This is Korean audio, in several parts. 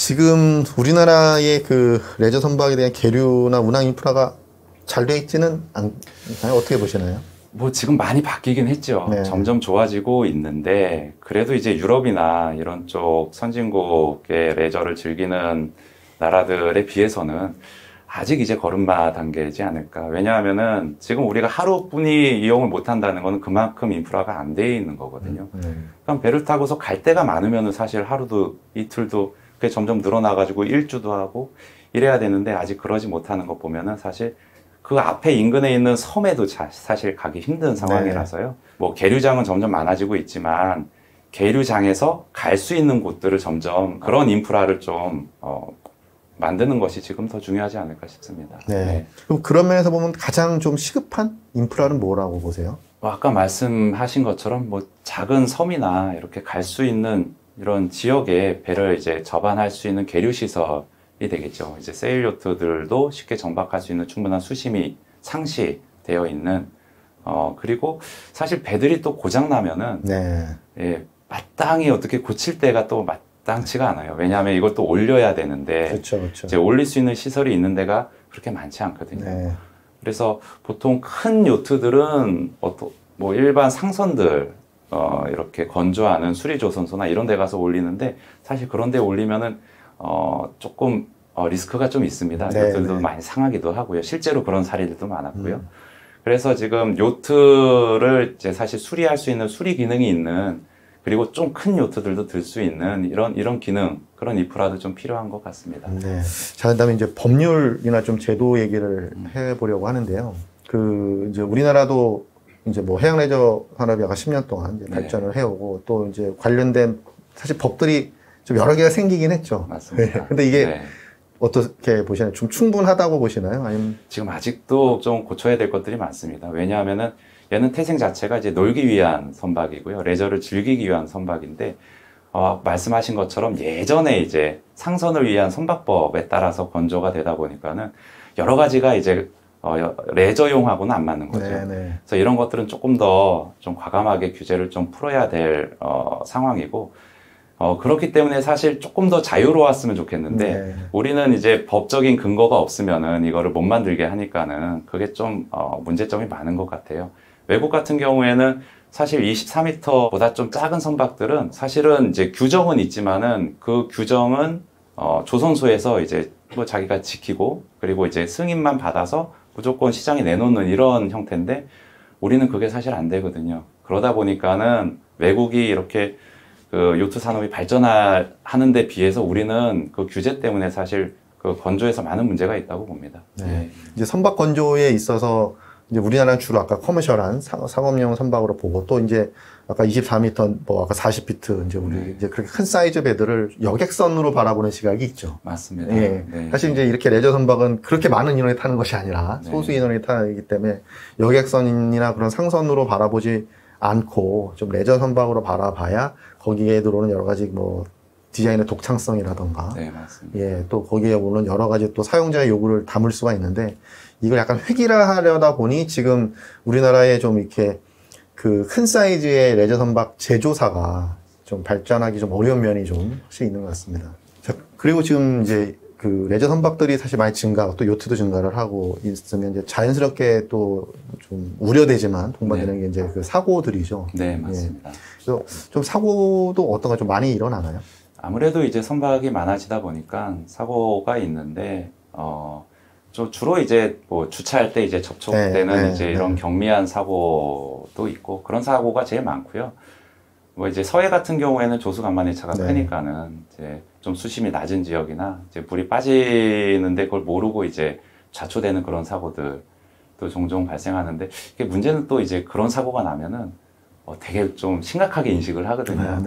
지금 우리나라의 그 레저 선박에 대한 계류나 운항 인프라가 잘 돼 있지는 않나요? 어떻게 보시나요? 뭐 지금 많이 바뀌긴 했죠. 네. 점점 좋아지고 있는데 그래도 이제 유럽이나 이런 쪽 선진국의 레저를 즐기는 나라들에 비해서는 아직 이제 걸음마 단계이지 않을까. 왜냐하면은 지금 우리가 하루뿐이 이용을 못 한다는 거는 그만큼 인프라가 안 돼 있는 거거든요. 그럼 배를 타고서 갈 데가 많으면은 사실 하루도 이틀도 그게 점점 늘어나가지고 일주도 하고 이래야 되는데 아직 그러지 못하는 것 보면은 사실 그 앞에 인근에 있는 섬에도 사실 가기 힘든 상황이라서요. 네. 뭐 계류장은 점점 많아지고 있지만 계류장에서 갈 수 있는 곳들을 점점 그런 인프라를 좀 만드는 것이 지금 더 중요하지 않을까 싶습니다. 네. 네. 그럼 그런 면에서 보면 가장 좀 시급한 인프라는 뭐라고 보세요? 아까 말씀하신 것처럼 뭐 작은 섬이나 이렇게 갈 수 있는 이런 지역에 배를 이제 접안할 수 있는 계류 시설이 되겠죠. 이제 세일 요트들도 쉽게 정박할 수 있는 충분한 수심이 상시되어 있는 그리고 사실 배들이 또 고장 나면은 네. 예, 마땅히 어떻게 고칠 때가 또 마땅치가 않아요. 왜냐하면 이것도 올려야 되는데 그렇죠. 이제 올릴 수 있는 시설이 있는 데가 그렇게 많지 않거든요. 네. 그래서 보통 큰 요트들은 뭐 일반 상선들 이렇게 건조하는 수리조선소나 이런 데 가서 올리는데 사실 그런 데 올리면은 조금 리스크가 좀 있습니다. 네, 요트들도 네. 많이 상하기도 하고요. 실제로 그런 사례들도 많았고요. 그래서 지금 요트를 이제 사실 수리할 수 있는 수리 기능이 있는 그리고 좀 큰 요트들도 들 수 있는 이런 기능, 그런 인프라도 좀 필요한 것 같습니다. 네. 자, 그다음에 이제 법률이나 좀 제도 얘기를 해보려고 하는데요. 이제 우리나라도 이제 뭐 해양 레저 산업이 아까 10년 동안 이제 발전을 해오고 또 이제 관련된 사실 법들이 좀 여러 개가 생기긴 했죠. 맞습니다. 네. 근데 이게 네. 어떻게 보시나요? 좀 충분하다고 보시나요? 아니면 지금 아직도 좀 고쳐야 될 것들이 많습니다. 왜냐하면은 얘는 태생 자체가 이제 놀기 위한 선박이고요. 레저를 즐기기 위한 선박인데, 말씀하신 것처럼 예전에 이제 상선을 위한 선박법에 따라서 건조가 되다 보니까는 여러 가지가 이제 레저용하고는 안 맞는 거죠. 네네. 그래서 이런 것들은 조금 더 좀 과감하게 규제를 좀 풀어야 될 상황이고, 그렇기 때문에 사실 조금 더 자유로웠으면 좋겠는데, 네. 우리는 이제 법적인 근거가 없으면은 이거를 못 만들게 하니까는 그게 좀 문제점이 많은 것 같아요. 외국 같은 경우에는 사실 24m보다 좀 작은 선박들은 사실은 이제 규정은 있지만은 그 규정은 조선소에서 이제 뭐 자기가 지키고 그리고 이제 승인만 받아서 무조건 시장에 내놓는 이런 형태인데 우리는 그게 사실 안 되거든요. 그러다 보니까는 외국이 이렇게 그 요트 산업이 발전하는 데 비해서 우리는 그 규제 때문에 사실 그 건조에서 많은 문제가 있다고 봅니다. 네. 이제 선박 건조에 있어서 이제 우리나라는 주로 아까 커머셜한 상업용 선박으로 보고 또 이제 아까 24m 뭐 아까 40피트 이제 우리 이제 그렇게 큰 사이즈 배들을 여객선으로 바라보는 시각이 있죠. 맞습니다. 예. 네. 사실 이제 이렇게 레저 선박은 그렇게 많은 인원이 타는 것이 아니라 소수 인원이 타기 때문에 여객선이나 그런 상선으로 바라보지 않고 좀 레저 선박으로 바라봐야 거기에 들어오는 여러 가지 뭐 디자인의 독창성이라던가 네, 맞습니다. 예, 또 거기에 물론 여러 가지 또 사용자의 요구를 담을 수가 있는데 이걸 약간 획일화하려다 보니 지금 우리나라에 좀 이렇게 그 큰 사이즈의 레저 선박 제조사가 좀 발전하기 좀 어려운 면이 좀 확실히 있는 것 같습니다. 자, 그리고 지금 이제 그 레저 선박들이 사실 많이 증가하고 또 요트도 증가를 하고 있으면 이제 자연스럽게 또 좀 우려되지만 동반되는 게 이제 그 사고들이죠. 네, 맞습니다. 예. 그래서 좀 사고도 어떤가 좀 많이 일어나나요? 아무래도 이제 선박이 많아지다 보니까 사고가 있는데, 주로 이제 뭐 주차할 때 이제 접촉되는 이제 이런 경미한 사고도 있고 그런 사고가 제일 많고요. 뭐 이제 서해 같은 경우에는 조수간만의 차가 크니까는 이제 좀 수심이 낮은 지역이나 이제 물이 빠지는데 그걸 모르고 이제 좌초되는 그런 사고들도 종종 발생하는데 이게 문제는 또 이제 그런 사고가 나면은 되게 좀 심각하게 인식을 하거든요.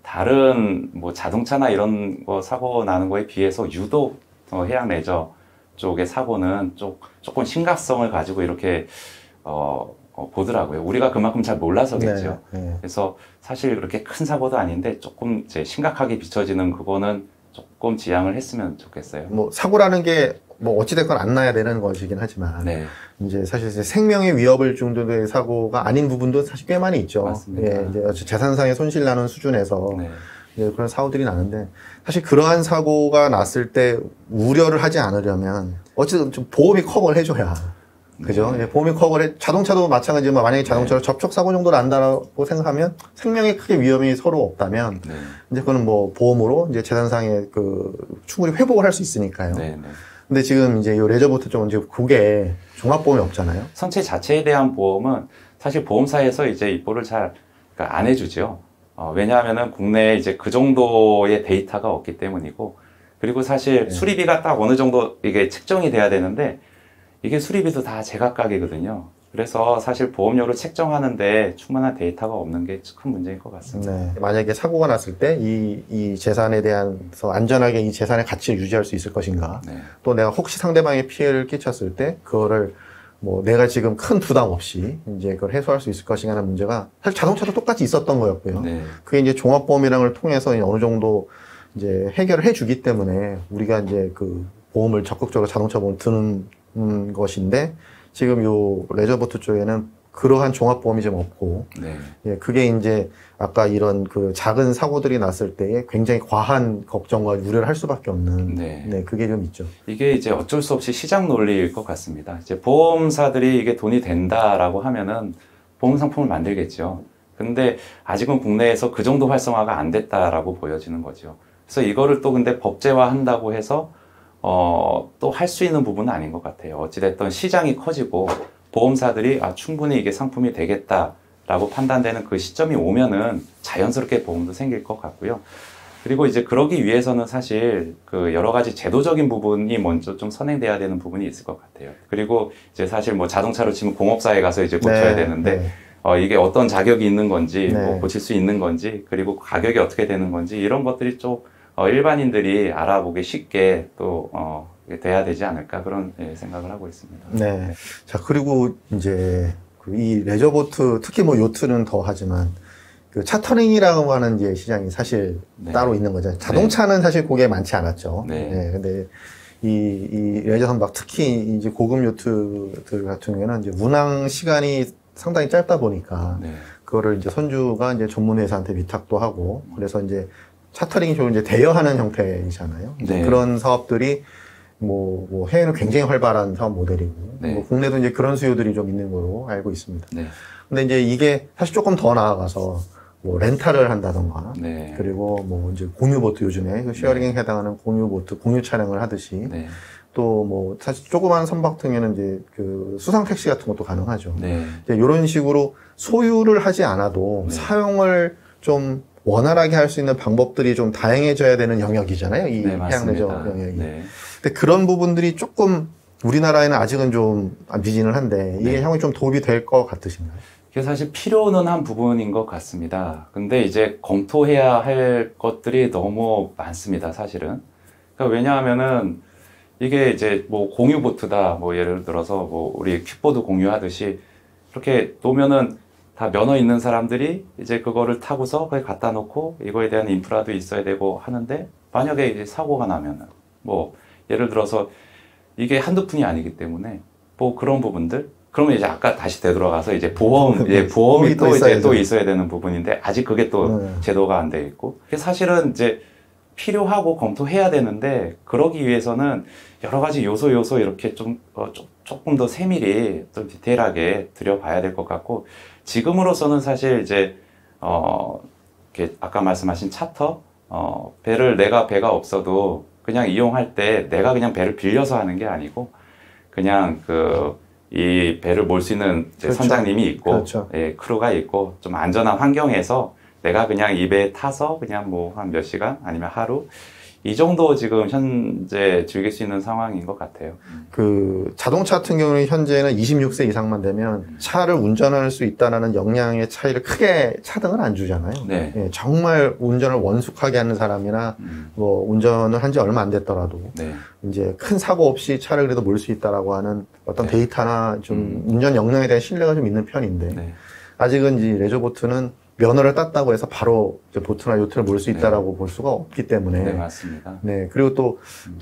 다른 뭐 자동차나 이런 거 사고 나는 거에 비해서 유독 해양 레저 쪽의 사고는 조금 심각성을 가지고 이렇게 보더라고요. 우리가 그만큼 잘 몰라서겠죠. 그래서 사실 그렇게 큰 사고도 아닌데 조금 이제 심각하게 비춰지는 그거는 조금 지양을 했으면 좋겠어요. 뭐 사고라는 게 뭐 어찌됐건 안 나야 되는 것이긴 하지만 이제 사실 이제 생명의 위협을 정도의 사고가 아닌 부분도 사실 꽤 많이 있죠. 맞습니다. 예, 이제 재산상의 손실 나는 수준에서 그런 사고들이 나는데 사실 그러한 사고가 났을 때 우려를 하지 않으려면 어쨌든 좀 보험이 커버를 해줘야 그죠? 예, 보험이 커버를 자동차도 마찬가지지만 만약에 자동차로 접촉 사고 정도 난다고 생각하면 생명에 크게 위험이 서로 없다면 이제 그거는 뭐 보험으로 이제 재산상의 그 충분히 회복을 할 수 있으니까요. 근데 지금 이제 이 레저보트 쪽은 이제 그게 종합보험이 없잖아요. 선체 자체에 대한 보험은 사실 보험사에서 이제 입보를 잘 안 해주죠. 왜냐하면은 국내에 이제 그 정도의 데이터가 없기 때문이고, 그리고 사실 수리비가 딱 어느 정도 이게 책정이 돼야 되는데, 이게 수리비도 다 제각각이거든요. 그래서 사실 보험료를 책정하는데 충분한 데이터가 없는 게 큰 문제인 것 같습니다. 네. 만약에 사고가 났을 때 이 재산에 대해서 안전하게 이 재산의 가치를 유지할 수 있을 것인가. 또 내가 혹시 상대방의 피해를 끼쳤을 때 그거를 뭐 내가 지금 큰 부담 없이 이제 그걸 해소할 수 있을 것인가 하는 문제가 사실 자동차도 똑같이 있었던 거였고요. 그게 이제 종합보험이랑을 통해서 어느 정도 이제 해결을 해주기 때문에 우리가 이제 그 보험을 적극적으로 자동차 보험을 드는 것인데 지금 요 레저보트 쪽에는 그러한 종합보험이 좀 없고, 예, 그게 이제 아까 이런 그 작은 사고들이 났을 때에 굉장히 과한 걱정과 우려를 할 수밖에 없는, 그게 좀 있죠. 이게 이제 어쩔 수 없이 시장 논리일 것 같습니다. 이제 보험사들이 이게 돈이 된다라고 하면은 보험 상품을 만들겠죠. 근데 아직은 국내에서 그 정도 활성화가 안 됐다라고 보여지는 거죠. 그래서 이거를 또 근데 법제화 한다고 해서 또 할 수 있는 부분은 아닌 것 같아요. 어찌됐든 시장이 커지고 보험사들이 충분히 이게 상품이 되겠다라고 판단되는 그 시점이 오면은 자연스럽게 보험도 생길 것 같고요. 그리고 이제 그러기 위해서는 사실 그 여러 가지 제도적인 부분이 먼저 좀 선행돼야 되는 부분이 있을 것 같아요. 그리고 이제 사실 뭐 자동차로 치면 공업사에 가서 이제 고쳐야 되는데 이게 어떤 자격이 있는 건지, 뭐 고칠 수 있는 건지, 그리고 가격이 어떻게 되는 건지 이런 것들이 좀 일반인들이 알아보기 쉽게 또 돼야 되지 않을까 그런 생각을 하고 있습니다. 네. 자, 그리고 이제 이 레저보트 특히 뭐 요트는 더 하지만 그 차터링이라고 하는 이제 시장이 사실 따로 있는 거죠. 자동차는 사실 그게 많지 않았죠. 근데 이 레저 선박 특히 이제 고급 요트들 같은 경우에는 이제 운항 시간이 상당히 짧다 보니까 그거를 이제 선주가 이제 전문 회사한테 위탁도 하고 그래서 이제 차터링이 좀 이제 대여하는 형태이잖아요. 그런 사업들이 뭐 해외는 굉장히 활발한 사업 모델이고 뭐 국내도 이제 그런 수요들이 좀 있는 걸로 알고 있습니다. 근데 이제 이게 사실 조금 더 나아가서 뭐 렌탈을 한다던가 그리고 뭐 이제 공유보트 요즘에 그 쉐어링에 해당하는 공유보트 공유 촬영을 하듯이 또 뭐 사실 조그만 선박 등에는 이제 그 수상 택시 같은 것도 가능하죠. 이제 이런 식으로 소유를 하지 않아도 사용을 좀 원활하게 할 수 있는 방법들이 좀 다양해져야 되는 영역이잖아요. 이 해양레저 영역이. 근데 그런 부분들이 조금 우리나라에는 아직은 좀 미진을 한데 이게 향후에 좀 도움이 될 것 같으신가요? 이게 사실 필요는 한 부분인 것 같습니다. 근데 이제 검토해야 할 것들이 너무 많습니다, 사실은. 그러니까 왜냐하면은 이게 이제 뭐 공유보트다, 뭐 예를 들어서 뭐 우리 킥보드 공유하듯이 이렇게 놓으면은 다 면허 있는 사람들이 이제 그거를 타고서 거기 갖다 놓고 이거에 대한 인프라도 있어야 되고 하는데 만약에 이제 사고가 나면은 뭐 예를 들어서 이게 한두 푼이 아니기 때문에 뭐 그런 부분들 그러면 이제 아까 다시 되돌아가서 이제 보험이 또 이제 또 있어야 되는 부분인데 아직 그게 또 제도가 안 돼 있고 사실은 이제 필요하고 검토해야 되는데 그러기 위해서는 여러 가지 요소 이렇게 조금 더 세밀히 좀 디테일하게 들여봐야 될 것 같고 지금으로서는 사실 이제 이렇게 아까 말씀하신 차터 내가 배가 없어도 그냥 이용할 때 내가 그냥 배를 빌려서 하는 게 아니고 그냥 이 배를 몰 수 있는 선장님이 있고 크루가 있고 좀 안전한 환경에서 내가 그냥 이 배에 타서 그냥 뭐 한 몇 시간 아니면 하루 이 정도 지금 현재 즐길 수 있는 상황인 것 같아요. 그 자동차 같은 경우는 현재는 26세 이상만 되면 차를 운전할 수 있다는 역량의 차이를 크게 차등을 안 주잖아요. 예, 정말 운전을 원숙하게 하는 사람이나 뭐 운전을 한 지 얼마 안 됐더라도 이제 큰 사고 없이 차를 그래도 몰 수 있다라고 하는 어떤 데이터나 좀 운전 역량에 대한 신뢰가 좀 있는 편인데 아직은 이 레저보트는 면허를 땄다고 해서 바로 이제 보트나 요트를 몰 수 있다라고 볼 수가 없기 때문에. 맞습니다. 그리고 또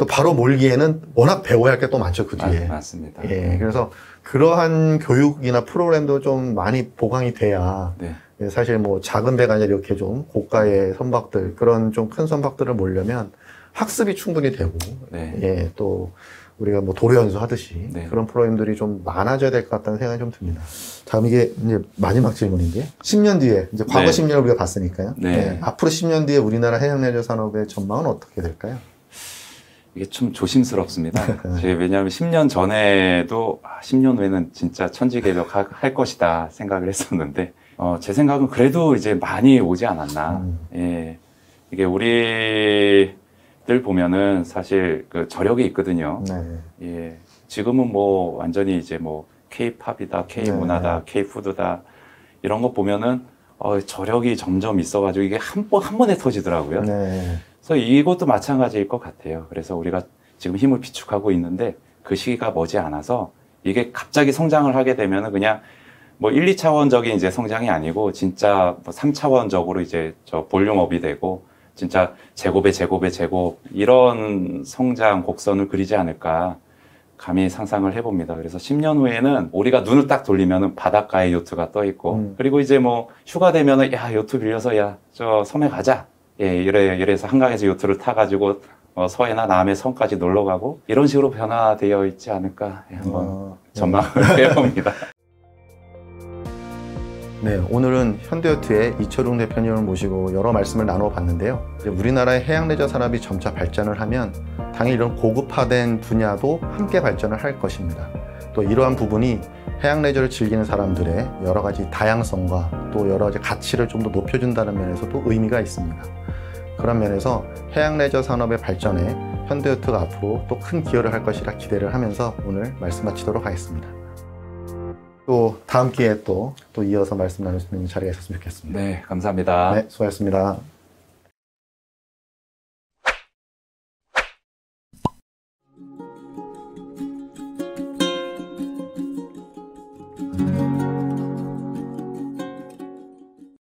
바로 몰기에는 워낙 배워야 할 게 또 많죠, 그 뒤에. 맞습니다. 그래서 그러한 교육이나 프로그램도 좀 많이 보강이 돼야 사실 뭐 작은 배가 아니라 이렇게 좀 고가의 선박들, 그런 좀 큰 선박들을 몰려면 학습이 충분히 되고, 네. 예, 또 우리가 뭐 도로연수 하듯이 네. 그런 프로그램들이 좀 많아져야 될 것 같다는 생각이 좀 듭니다. 다음 이게 이제 마지막 질문인데, 10년 뒤에, 이제 과거 네. 10년을 우리가 봤으니까요. 네. 예, 앞으로 10년 뒤에 우리나라 해양레저 산업의 전망은 어떻게 될까요? 이게 좀 조심스럽습니다. 왜냐하면 10년 전에도 10년 후에는 진짜 천지개벽 할 것이다 생각을 했었는데, 제 생각은 그래도 이제 많이 오지 않았나. 예. 이게 우리들 보면은 사실 그 저력이 있거든요. 네. 예. 지금은 뭐 완전히 이제 뭐 K-팝이다, K-문화다, K-푸드다 이런 거 보면은 저력이 점점 있어가지고 이게 한 번에 터지더라고요. 네. 그래서 이것도 마찬가지일 것 같아요. 그래서 우리가 지금 힘을 비축하고 있는데 그 시기가 머지 않아서 이게 갑자기 성장을 하게 되면은 그냥 뭐 1, 2차원적인 이제 성장이 아니고 진짜 뭐 3차원적으로 이제 저 볼륨업이 되고 진짜 제곱의 제곱 이런 성장 곡선을 그리지 않을까 감히 상상을 해봅니다. 그래서 10년 후에는 우리가 눈을 딱 돌리면은 바닷가에 요트가 떠 있고 그리고 이제 뭐 휴가 되면은 야 요트 빌려서 야 저 섬에 가자. 예, 이래서 한강에서 요트를 타가지고 서해나 남해 섬까지 놀러 가고 이런 식으로 변화되어 있지 않을까 한번 전망을 해봅니다. 네, 오늘은 현대요트의 이철웅 대표님을 모시고 여러 말씀을 나눠봤는데요. 우리나라의 해양레저 산업이 점차 발전을 하면 당연히 이런 고급화된 분야도 함께 발전을 할 것입니다. 또 이러한 부분이 해양레저를 즐기는 사람들의 여러 가지 다양성과 또 여러 가지 가치를 좀 더 높여준다는 면에서도 의미가 있습니다. 그런 면에서 해양레저 산업의 발전에 현대요트가 앞으로 또 큰 기여를 할 것이라 기대를 하면서 오늘 말씀 마치도록 하겠습니다. 또 다음 기회에 또 이어서 말씀 나눌 수 있는 자리가 있었으면 좋겠습니다. 네, 감사합니다. 네, 수고하셨습니다.